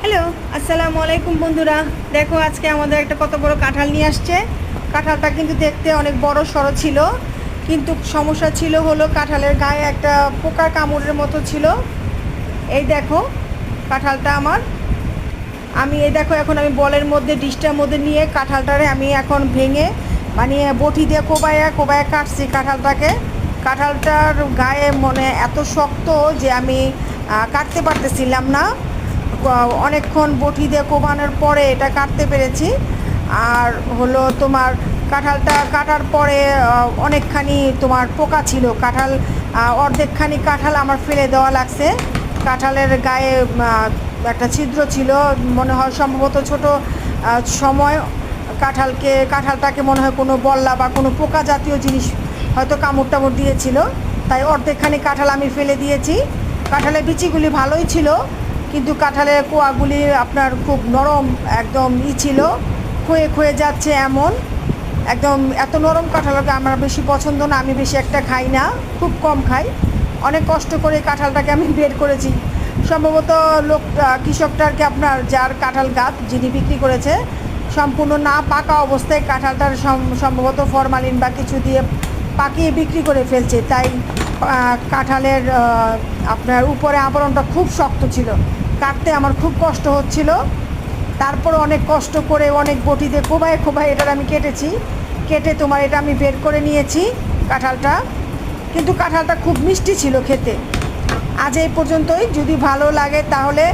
Hello, আসসালামু আলাইকুম বন্ধুরা। দেখো আজকে আমাদের একটা কত বড় কাঁঠাল নিয়ে আসছে। কাঁঠালটা কিন্তু দেখতে অনেক বড় সড়ো ছিল, কিন্তু সমস্যা ছিল হলো কাঁঠালের গায়ে একটা পোকার কামড়ের মতো ছিল। এই দেখো কাঁঠালটা আমার, আমি এই দেখো এখন আমি বলের মধ্যে ডিশটার মধ্যে নিয়ে কাঁঠালটারে আমি এখন ভেঙে মানে বটি দিয়ে কোবায়া কোবায়া কাটছি কাঁঠালটাকে। কাঁঠালটার গায়ে মনে এত শক্ত যে আমি কাটতে পারতেছিলাম না। অনেকক্ষণ বটি দিয়ে কোবানোর পরে এটা কাটতে পেরেছি। আর হলো তোমার কাঁঠালটা কাটার পরে অনেকখানি তোমার পোকা ছিল। কাঁঠাল অর্ধেকখানি কাঁঠাল আমার ফেলে দেওয়া লাগছে। কাঁঠালের গায়ে একটা ছিদ্র ছিল, মনে হয় সম্ভবত ছোট সময় কাঁঠালটাকে মনে হয় কোনো বল্লা বা কোনো পোকা জাতীয় জিনিস হয়তো কামড় টামড় দিয়েছিল, তাই অর্ধেকখানি কাঁঠাল আমি ফেলে দিয়েছি। কাঁঠালের বিচিগুলি ভালোই ছিল, কিন্তু কাঁঠালের কোয়াগুলি আপনার খুব নরম, একদম ছিল, ক্ষয়ে ক্ষয়ে যাচ্ছে এমন। একদম এত নরম কাঁঠালকে আমার বেশি পছন্দ না, আমি বেশি একটা খাই না, খুব কম খাই। অনেক কষ্ট করে কাঁঠালটাকে আমি বের করেছি। সম্ভবত কৃষকটাকে আপনার যার কাঁঠাল গাছ যিনি বিক্রি করেছে, সম্পূর্ণ না পাকা অবস্থায় কাঁঠালটার সম্ভবত ফরমালিন বা কিছু দিয়ে পাকিয়ে বিক্রি করে ফেলছে, তাই কাঁঠালের আপনার উপরে আবরণটা খুব শক্ত ছিল, কাটতে আমার খুব কষ্ট হচ্ছিল। তারপর অনেক কষ্ট করে অনেক বটিতে কোবায় কোবায় এটার আমি কেটেছি, কেটে তোমার এটা আমি বের করে নিয়েছি কাঁঠালটা। কিন্তু কাঁঠালটা খুব মিষ্টি ছিল খেতে। আজ এই পর্যন্তই। যদি ভালো লাগে তাহলে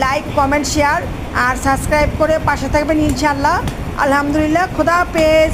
লাইক, কমেন্ট, শেয়ার আর সাবস্ক্রাইব করে পাশে থাকবেন ইনশাআল্লাহ। আলহামদুলিল্লাহ, খোদা হাফেজ।